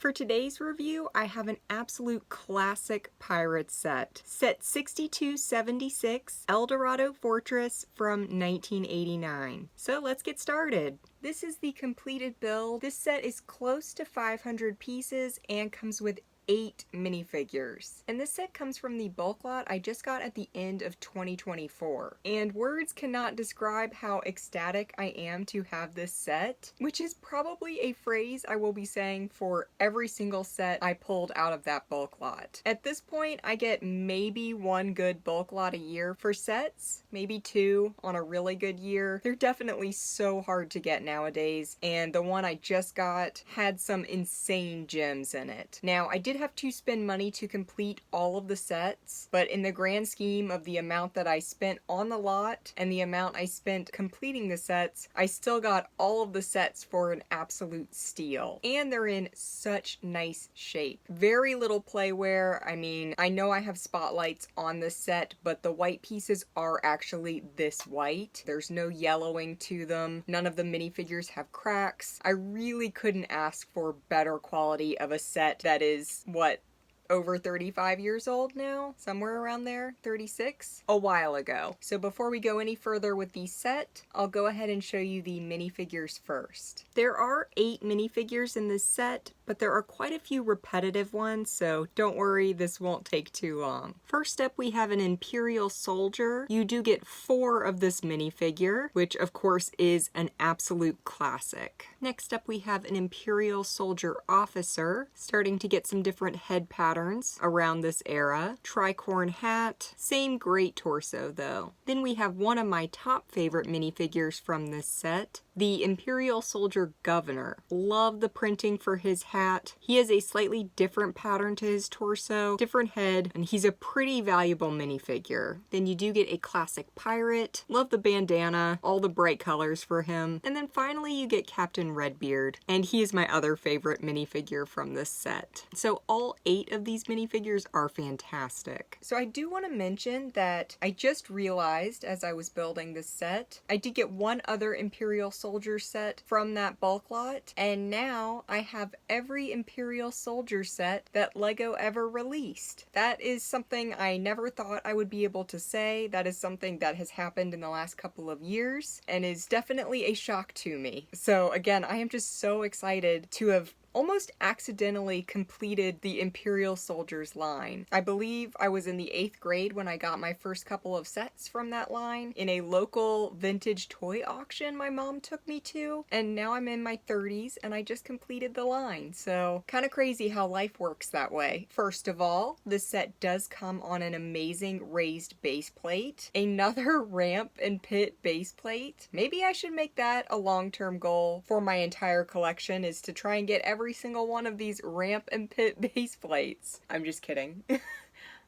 For today's review, I have an absolute classic pirate set. Set 6276, Eldorado Fortress from 1989. So let's get started. This is the completed build. This set is close to 500 pieces and comes with 8 minifigures. And this set comes from the bulk lot I just got at the end of 2024. And words cannot describe how ecstatic I am to have this set, which is probably a phrase I will be saying for every single set I pulled out of that bulk lot. At this point, I get maybe one good bulk lot a year for sets, maybe two on a really good year. They're definitely so hard to get nowadays, and the one I just got had some insane gems in it. Now, I did have to spend money to complete all of the sets, but in the grand scheme of the amount that I spent on the lot and the amount I spent completing the sets, I still got all of the sets for an absolute steal. And they're in such nice shape. Very little playwear. I mean, I know I have spotlights on this set, but the white pieces are actually this white. There's no yellowing to them. None of the minifigures have cracks. I really couldn't ask for better quality of a set that is what, over 35 years old now? Somewhere around there, 36? A while ago. So before we go any further with the set, I'll go ahead and show you the minifigures first. There are 8 minifigures in this set, but there are quite a few repetitive ones, so don't worry, this won't take too long. First up, we have an Imperial soldier. You do get 4 of this minifigure, which of course is an absolute classic. Next up, we have an Imperial soldier officer, starting to get some different head patterns around this era. Tricorn hat, same great torso though. Then we have one of my top favorite minifigures from this set, the Imperial Soldier Governor. Love the printing for his hat. He has a slightly different pattern to his torso, different head, and he's a pretty valuable minifigure. Then you do get a classic pirate. Love the bandana, all the bright colors for him. And then finally you get Captain Redbeard, and he is my other favorite minifigure from this set. So all 8 of these minifigures are fantastic. So I do want to mention that I just realized as I was building this set, I did get one other Imperial Soldier set from that bulk lot, and now I have every Imperial Soldier set that LEGO ever released. That is something I never thought I would be able to say. That is something that has happened in the last couple of years and is definitely a shock to me. So again, I am just so excited to have almost accidentally completed the Imperial Soldiers line. I believe I was in the 8th grade when I got my first couple of sets from that line in a local vintage toy auction my mom took me to, and now I'm in my 30s and I just completed the line. So kind of crazy how life works that way. First of all, this set does come on an amazing raised base plate. Another ramp and pit base plate. Maybe I should make that a long-term goal for my entire collection, is to try and get every single one of these ramp and pit base plates. I'm just kidding.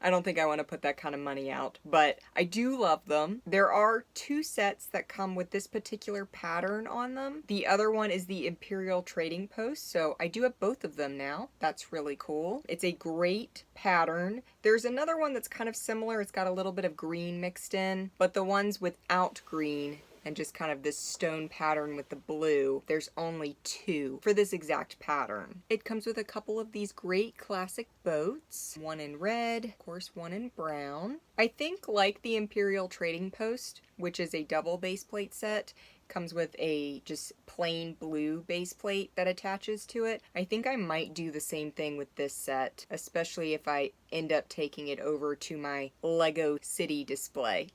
I don't think I want to put that kind of money out, but I do love them. There are 2 sets that come with this particular pattern on them. The other one is the Imperial Trading Post, so I do have both of them now. That's really cool. It's a great pattern. There's another one that's kind of similar. It's got a little bit of green mixed in, but the ones without green and just kind of this stone pattern with the blue, there's only 2 for this exact pattern. It comes with a couple of these great classic boats, one in red, of course one in brown. I think, like the Imperial Trading Post, which is a double base plate set, comes with a just plain blue base plate that attaches to it. I think I might do the same thing with this set, especially if I end up taking it over to my Lego City display.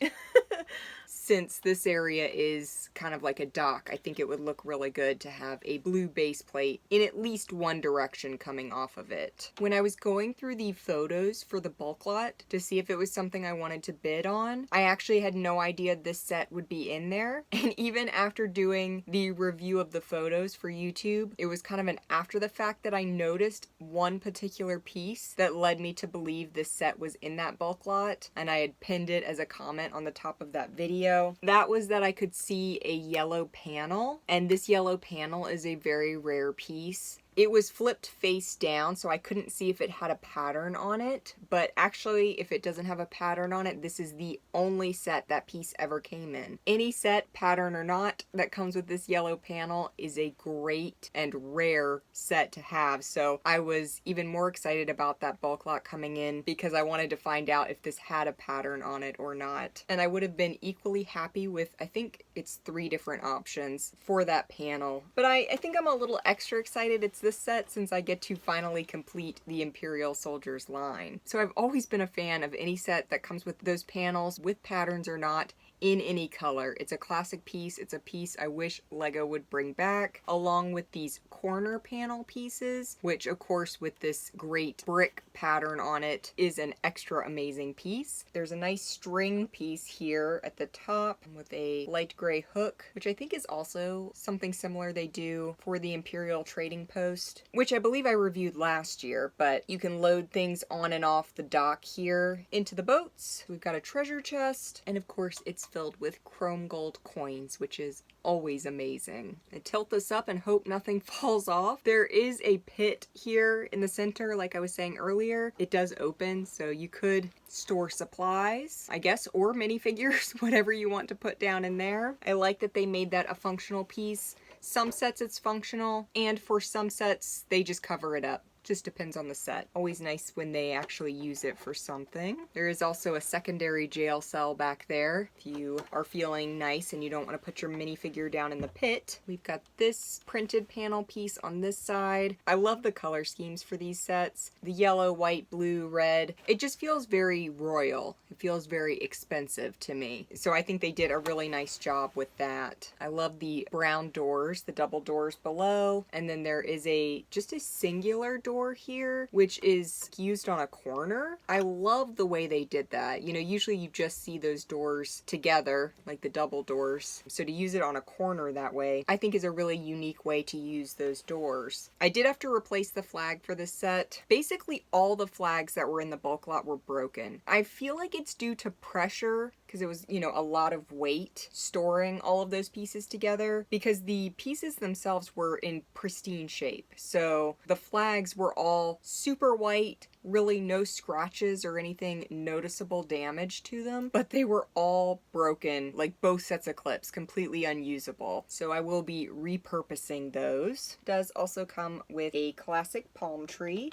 Since this area is kind of like a dock, I think it would look really good to have a blue base plate in at least one direction coming off of it. When I was going through the photos for the bulk lot to see if it was something I wanted to bid on, I actually had no idea this set would be in there. And even after doing the review of the photos for YouTube, it was kind of an after the fact that I noticed one particular piece that led me to believe this set was in that bulk lot, and I had pinned it as a comment on the top of that video. That was that I could see a yellow panel, and this yellow panel is a very rare piece. It was flipped face down, so I couldn't see if it had a pattern on it, but actually if it doesn't have a pattern on it, this is the only set that piece ever came in. Any set, pattern or not, that comes with this yellow panel is a great and rare set to have, so I was even more excited about that bulk lot coming in because I wanted to find out if this had a pattern on it or not. And I would have been equally happy with, I think it's 3 different options for that panel. But I think I'm a little extra excited it's this set since I get to finally complete the Imperial Soldiers line. So I've always been a fan of any set that comes with those panels, with patterns or not, in any color. It's a classic piece. It's a piece I wish LEGO would bring back, along with these corner panel pieces, which of course with this great brick pattern on it is an extra amazing piece. There's a nice string piece here at the top with a light gray hook, which I think is also something similar they do for the Imperial Trading Post, which I believe I reviewed last year, but you can load things on and off the dock here into the boats. We've got a treasure chest, and of course it's filled with chrome gold coins, which is always amazing. I tilt this up and hope nothing falls off. There is a pit here in the center, like I was saying earlier. It does open, so you could store supplies, I guess, or minifigures, whatever you want to put down in there. I like that they made that a functional piece. Some sets it's functional, and for some sets they just cover it up. Just depends on the set. Always nice when they actually use it for something. There is also a secondary jail cell back there if you are feeling nice and you don't want to put your minifigure down in the pit. We've got this printed panel piece on this side. I love the color schemes for these sets. The yellow, white, blue, red. It just feels very royal. It feels very expensive to me. So I think they did a really nice job with that. I love the brown doors, the double doors below. And then there is just a singular door here, which is used on a corner. I love the way they did that. You know, usually you just see those doors together, like the double doors. So to use it on a corner that way, I think is a really unique way to use those doors. I did have to replace the flag for this set. Basically, all the flags that were in the bulk lot were broken. I feel like it's due to pressure because it was, you know, a lot of weight storing all of those pieces together because the pieces themselves were in pristine shape. So the flags were all super white, really no scratches or anything noticeable damage to them, but they were all broken, like both sets of clips, completely unusable. So I will be repurposing those. It does also come with a classic palm tree.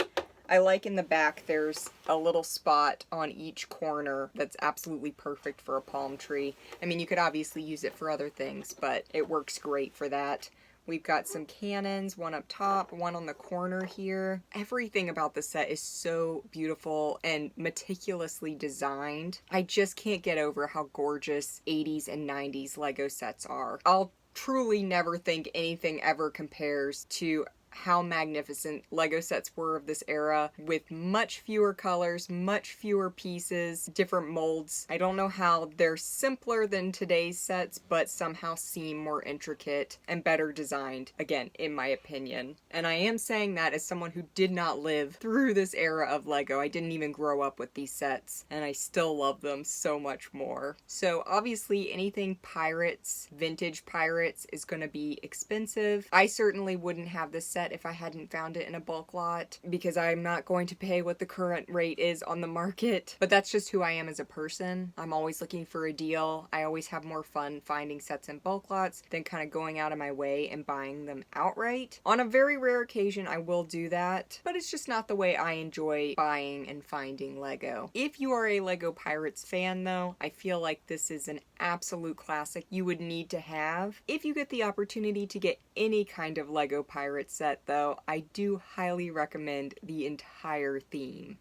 I like in the back there's a little spot on each corner that's absolutely perfect for a palm tree. I mean, you could obviously use it for other things, but it works great for that. We've got some cannons, one up top, one on the corner here. Everything about the set is so beautiful and meticulously designed. I just can't get over how gorgeous 80s and 90s LEGO sets are. I'll truly never think anything ever compares to how magnificent LEGO sets were of this era, with much fewer colors, much fewer pieces, different molds. I don't know how they're simpler than today's sets, but somehow seem more intricate and better designed, again, in my opinion. And I am saying that as someone who did not live through this era of LEGO. I didn't even grow up with these sets, and I still love them so much more. So obviously anything pirates, vintage pirates, is going to be expensive. I certainly wouldn't have this set if I hadn't found it in a bulk lot, because I'm not going to pay what the current rate is on the market. But that's just who I am as a person. I'm always looking for a deal. I always have more fun finding sets in bulk lots than kind of going out of my way and buying them outright. On a very rare occasion, I will do that, but it's just not the way I enjoy buying and finding LEGO. If you are a LEGO Pirates fan though, I feel like this is an absolute classic you would need to have. If you get the opportunity to get any kind of LEGO Pirates set though, I do highly recommend the entire theme.